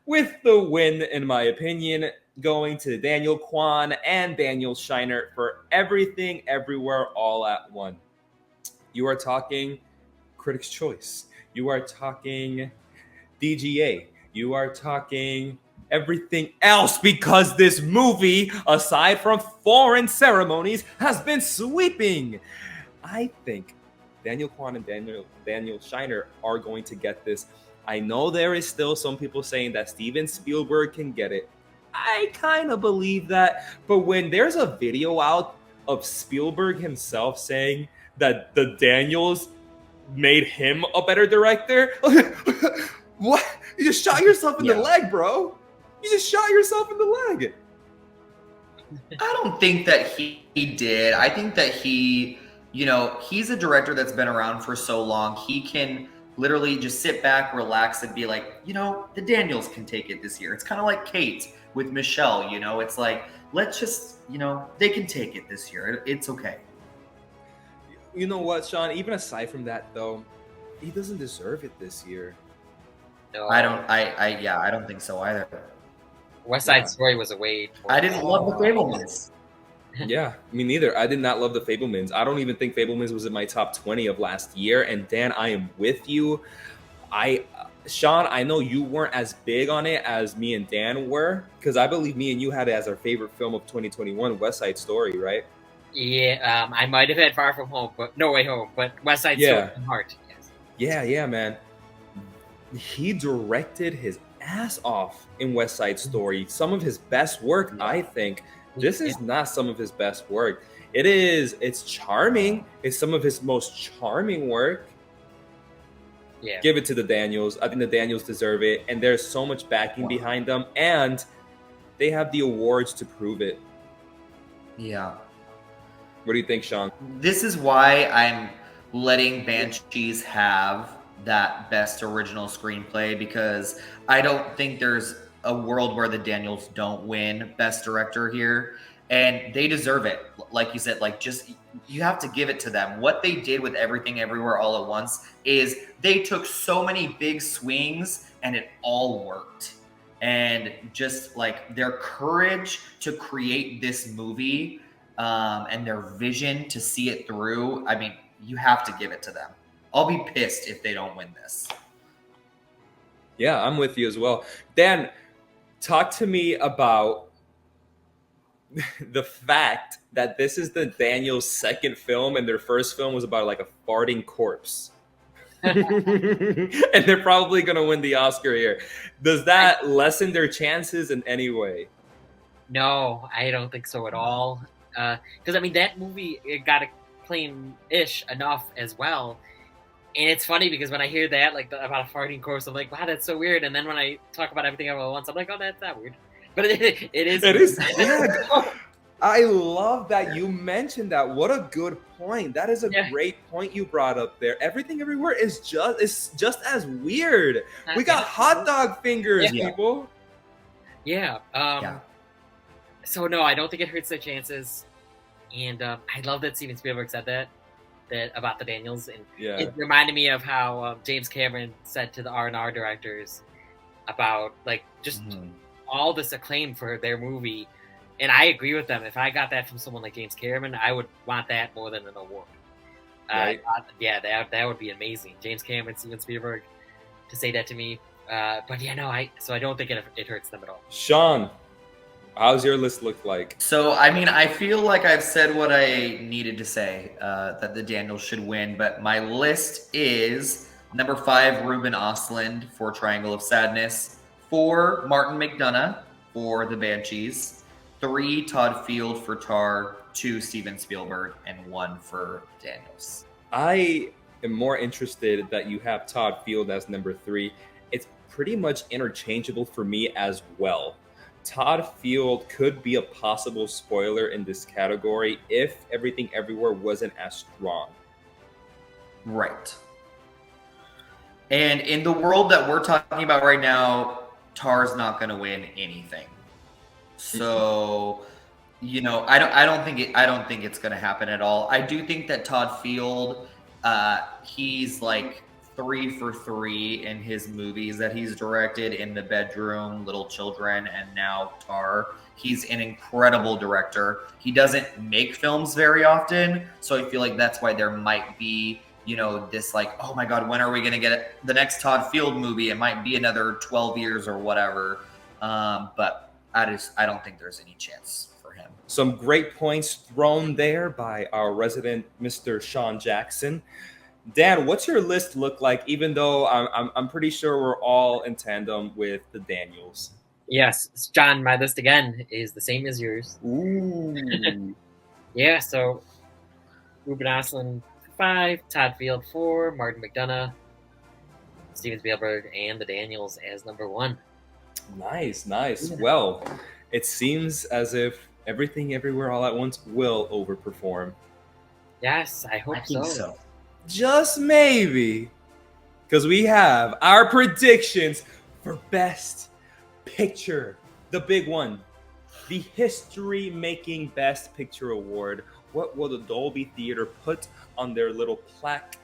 with the win, in my opinion, going to Daniel Kwan and Daniel Scheinert for Everything, Everywhere, All at Once. You are talking Critics' Choice. You are talking DGA. You are talking everything else, because this movie, aside from foreign ceremonies, has been sweeping. I think Daniel Kwan and Daniel Shiner are going to get this. I know there is still some people saying that Steven Spielberg can get it. I kind of believe that, but when there's a video out of Spielberg himself saying that the Daniels made him a better director, what? You just shot yourself in the leg, bro. You just shot yourself in the leg. I don't think that he did. I think that he's a director that's been around for so long. He can literally just sit back, relax, and be like, the Daniels can take it this year. It's kind of like Kate with Michelle, it's like, let's just, they can take it this year. It's okay. You know what, Shawn? Even aside from that, though, he doesn't deserve it this year. No, I don't think so either. West Side Story was a wait. I didn't love The Fabelmans. Yeah, me neither. I did not love The Fabelmans. I don't even think Fabelmans was in my top 20 of last year. And Dan, I am with you. Shawn, I know you weren't as big on it as me and Dan were, because I believe me and you had it as our favorite film of 2021, West Side Story, right? Yeah, I might have had Far From Home, but No Way Home, but West Side Story in heart. Yes. Yeah, man. He directed his ass off in West Side Story. Some of his best work, I think. This is not some of his best work. It's charming. It's some of his most charming work. Yeah. Give it to the Daniels. I think the Daniels deserve it. And there's so much backing behind them. And they have the awards to prove it. Yeah. What do you think, Shawn? This is why I'm letting Banshees have that best original screenplay, because I don't think there's a world where the Daniels don't win best director here, and they deserve it. Like you said, you have to give it to them. What they did with Everything Everywhere All at Once is they took so many big swings and it all worked. And just like their courage to create this movie and their vision to see it through, I mean, you have to give it to them. I'll be pissed if they don't win this. Yeah, I'm with you as well. Dan, talk to me about the fact that this is the Daniels' second film, and their first film was about like a farting corpse. And they're probably going to win the Oscar here. Does that lessen their chances in any way? No, I don't think so at all. Because, I mean, that movie, it got acclaim-ish enough as well. And it's funny because when I hear that, about a farting corpse, I'm like, wow, that's so weird. And then when I talk about Everything All at Once, I'm like, oh, that's not weird. But it is. It is. Yeah. I love that you mentioned that. What a good point. That is a great point you brought up there. Everything Everywhere is just as weird. We got hot dog fingers, people. Yeah. So, no, I don't think it hurts their chances. And I love that Steven Spielberg said that about the Daniels, and it reminded me of how James Cameron said to the R&R directors about all this acclaim for their movie, and I agree with them. If I got that from someone like James Cameron, I would want that more than an award. Right? That would be amazing. James Cameron, Steven Spielberg, to say that to me. But yeah, no, I don't think it hurts them at all. Shawn, how's your list look like? So, I mean, I feel like I've said what I needed to say, that the Daniels should win, but my list is number 5, Ruben Östlund for Triangle of Sadness, 4, Martin McDonagh for The Banshees, 3, Todd Field for Tar, 2, Steven Spielberg, and 1 for Daniels. I am more interested that you have Todd Field as number 3. It's pretty much interchangeable for me as well. Todd Field could be a possible spoiler in this category if Everything Everywhere wasn't as strong. Right. And in the world that we're talking about right now, Tar's not going to win anything. So, I don't think it's going to happen at all. I do think that Todd Field, he's like 3 for 3 in his movies that he's directed, In the Bedroom, Little Children, and now Tar. He's an incredible director. He doesn't make films very often, so I feel like that's why there might be, this oh my God, when are we going to get the next Todd Field movie? It might be another 12 years or whatever. But I don't think there's any chance for him. Some great points thrown there by our resident Mr. Shawn Jackson. Dan, what's your list look like? Even though I'm pretty sure we're all in tandem with the Daniels. Yes, John, my list again is the same as yours. Ooh. Yeah, so Ruben Östlund 5, Todd Field 4, Martin McDonagh, Steven Spielberg, and the Daniels as number 1. Nice. Well, it seems as if Everything Everywhere All at Once will overperform. Yes, I hope think so. Just maybe. Because we have our predictions for Best Picture. The big one. The history-making Best Picture Award. What will the Dolby Theater put on their little plaque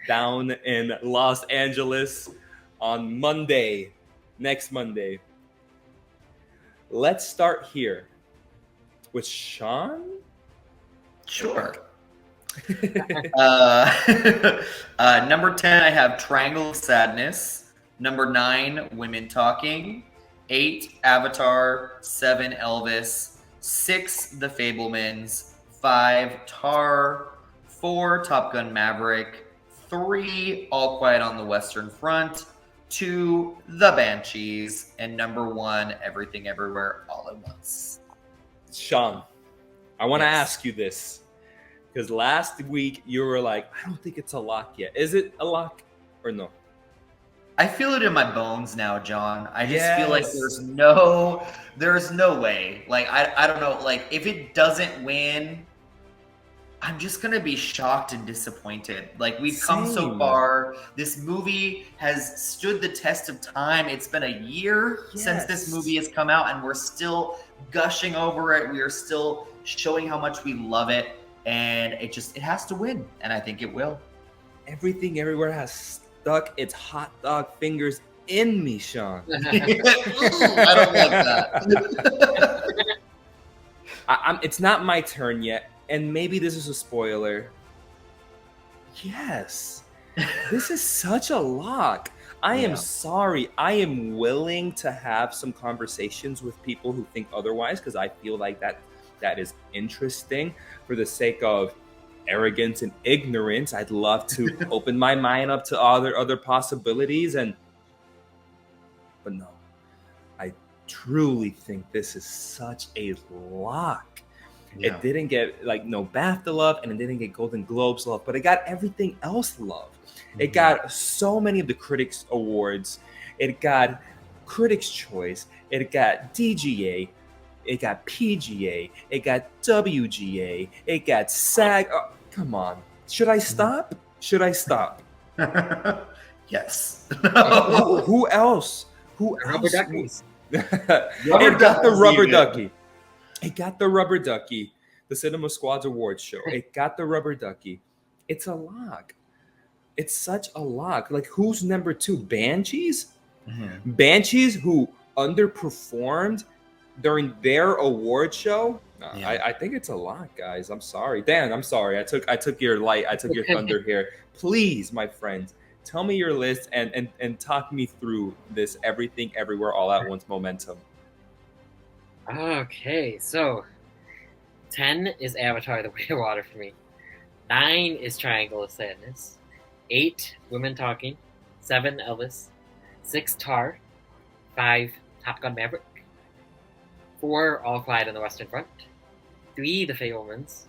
down in Los Angeles on Monday, next Monday? Let's start here with Shawn. Sure. Number 10, I have Triangle of Sadness. Number 9, Women Talking. 8, Avatar. 7, Elvis. 6, The Fabelmans. 5, Tar. 4, Top Gun Maverick. 3, All Quiet on the Western Front. 2, The Banshees. And number 1, Everything Everywhere All at Once. Shawn, I want to Yes. ask you this. Because last week you were like, I don't think it's a lock yet. Is it a lock or no? I feel it in my bones now, John. I just feel like Yes. there's no way. Like I don't know. Like if it doesn't win, I'm just gonna be shocked and disappointed. Like we've come so Same. far. This movie has stood the test of time. It's been a year since this Yes. movie has come out, and we're still gushing over it. We are still showing how much we love it, and it has to win, and I think it will. Everything Everywhere has stuck its hot dog fingers in me, Shawn. Ooh, I don't like that. It's not my turn yet, and maybe this is a spoiler. Yes, this is such a lock. I am Yeah. sorry. I am willing to have some conversations with people who think otherwise, because I feel like that is interesting for the sake of arrogance and ignorance. I'd love to open my mind up to other possibilities, but no, I truly think this is such a lock. Yeah. It didn't get no BAFTA love, and it didn't get Golden Globes love, but it got everything else love. It got so many of the critics awards. It got Critics' Choice. It got DGA. It got PGA. It got WGA. It got SAG. Oh, come on. Should I stop? Yes. Who else? Rubber Duckies. It got the Rubber Ducky. It got the Rubber Ducky. The Cinema Squad's Awards show. It got the Rubber Ducky. It's a lock. It's such a lock. Like, who's number 2? Banshees? Banshees, who underperformed during their award show. Yeah. I think it's a lock, guys. I'm sorry, Dan. I'm sorry. I took your light. I took your thunder here. Please, my friends, tell me your list and talk me through this Everything Everywhere All at Once momentum. Okay, so 10 is Avatar: The Way of Water for me. 9 is Triangle of Sadness. 8, Women Talking. 7, Elvis. 6, Tar. 5, Top Gun Maverick. 4, All Quiet on the Western Front. 3, The Fabelmans.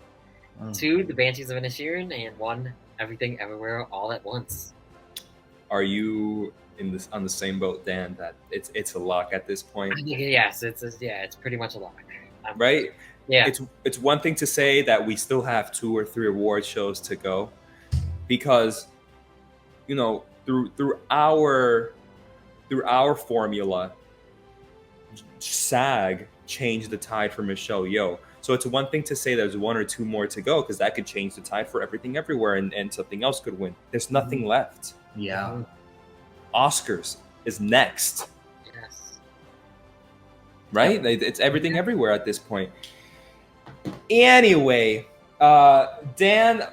2, The Banshees of Inisherin. And 1, Everything Everywhere All at Once. Are you on the same boat, Dan, that it's a lock at this point? I think, yes, it's pretty much a lock. Right? Yeah. It's one thing to say that we still have 2 or 3 award shows to go, because through our formula, SAG changed the tide for Michelle Yeoh. So it's one thing to say there's 1 or 2 more to go, because that could change the tide for Everything Everywhere, and something else could win. There's nothing left. Yeah. Oscars is next, Yes. right? It's Everything Everywhere at this point. Anyway, Dan,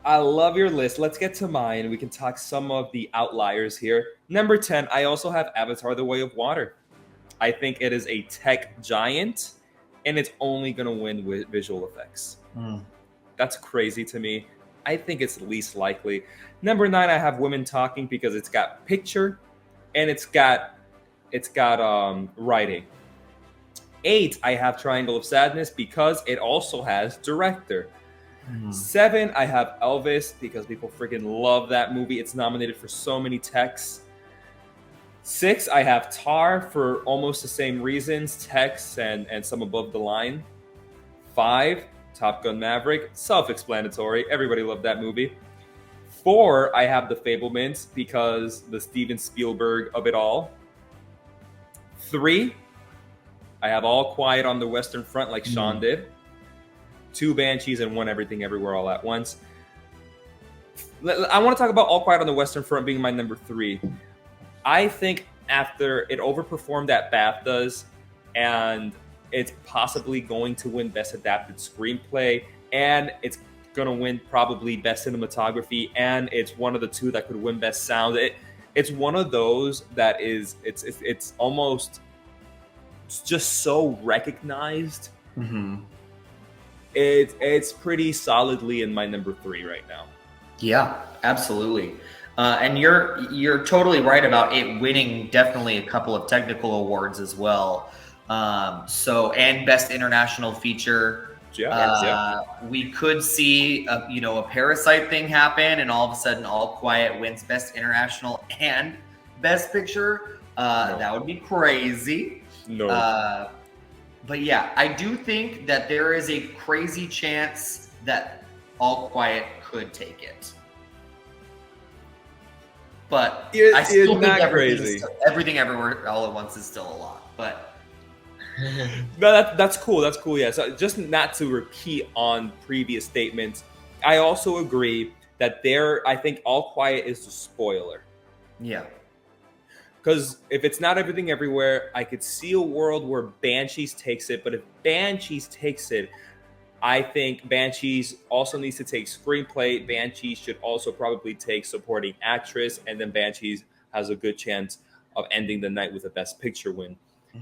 I love your list. Let's get to mine. We can talk some of the outliers here. Number 10, I also have Avatar: The Way of Water. I think it is a tech giant, and it's only going to win with visual effects. That's crazy to me. I think it's least likely. Number 9, I have Women Talking because it's got picture and it's got writing. 8, I have Triangle of Sadness because it also has director. 7, I have Elvis because people freaking love that movie. It's nominated for so many techs. 6, I have Tar for almost the same reasons, techs and some above the line. 5, Top Gun Maverick, self-explanatory. Everybody loved that movie. 4, I have The Fabelmans because the Steven Spielberg of it all. 3, I have All Quiet on the Western Front like Shawn did. 2 Banshees and 1 Everything Everywhere All at Once. I want to talk about All Quiet on the Western Front being my number 3. I think after it overperformed at BAFTAs and it's possibly going to win Best Adapted Screenplay and it's going to win probably Best Cinematography and it's one of the 2 that could win Best Sound. It's one of those that is it's almost just so recognized. It's pretty solidly in my number 3 right now. Yeah, absolutely. And you're totally right about it winning definitely a couple of technical awards as well. And Best International Feature. We could see a Parasite thing happen, and all of a sudden, All Quiet wins Best International and Best Picture. No. That would be crazy. No. But yeah, I do think that there is a crazy chance that All Quiet could take it. But I still think everything everywhere all at once is still a lot. But no, that's cool. That's cool. Yeah. So just not to repeat on previous statements, I also agree that I think All Quiet is the spoiler. Yeah. Because if it's not Everything Everywhere, I could see a world where Banshees takes it. But if Banshees takes it, I think Banshees also needs to take Screenplay. Banshees should also probably take Supporting Actress. And then Banshees has a good chance of ending the night with a Best Picture win.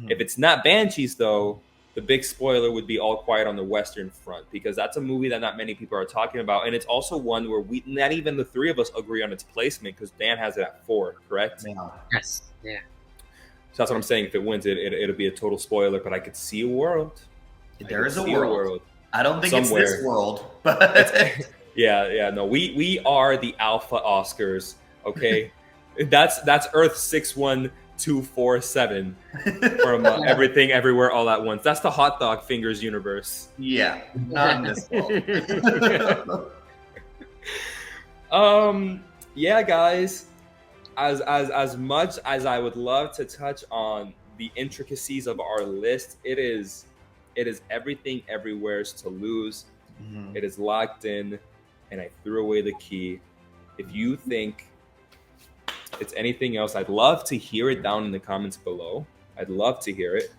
If it's not Banshees, though, the big spoiler would be All Quiet on the Western Front, because that's a movie that not many people are talking about. And it's also one where not even the 3 of us agree on its placement, because Dan has it at 4, correct? Yeah. Yes. Yeah. So that's what I'm saying. If it wins, it'll be a total spoiler, but I could see a world. There is a world. I don't think somewhere. It's this world, but yeah. No, we are the alpha Oscars. Okay, that's Earth 61247 from Everything Everywhere All at Once. That's the Hot Dog Fingers universe. Yeah, not in this world. Yeah, guys. As much as I would love to touch on the intricacies of our list, it is Everything Everywhere's to lose. It is locked in, and I threw away the key. If you think it's anything else, I'd love to hear it down in the comments below. I'd love to hear it.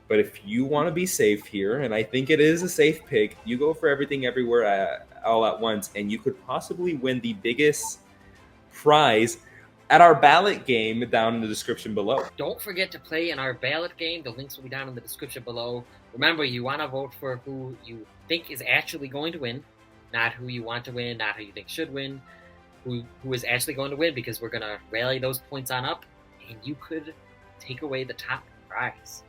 But if you want to be safe here, and I think it is a safe pick, you go for Everything Everywhere All at Once, and you could possibly win the biggest prize at our ballot game down in the description below. Don't forget to play in our ballot game. The links will be down in the description below. Remember, you want to vote for who you think is actually going to win, not who you want to win, not who you think should win, who is actually going to win, because we're going to rally those points on up, and you could take away the top prize.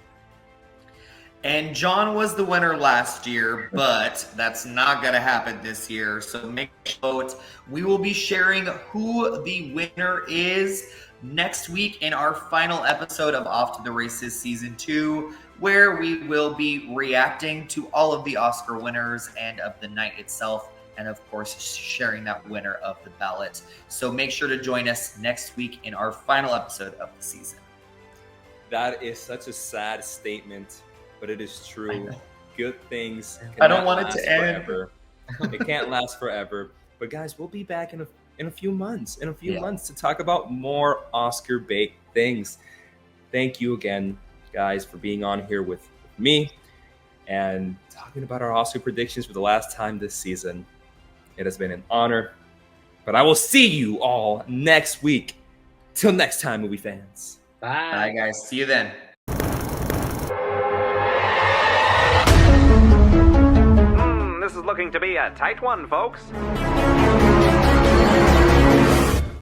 And John was the winner last year, but that's not going to happen this year. So make sure to vote. We will be sharing who the winner is next week in our final episode of Off to the Races Season 2, where we will be reacting to all of the Oscar winners and of the night itself, and of course sharing that winner of the ballot. So make sure to join us next week in our final episode of the season. That is such a sad statement, but it is true. Good things I don't want it to end forever. It can't last forever. But guys, we'll be back in a few months. Months to talk about more Oscar bait things. Thank you again, guys, for being on here with me and talking about our Oscar predictions for the last time this season. It has been an honor. But I will see you all next week. Till next time, movie fans. Bye. Bye, guys. See you then. This is looking to be a tight one, folks.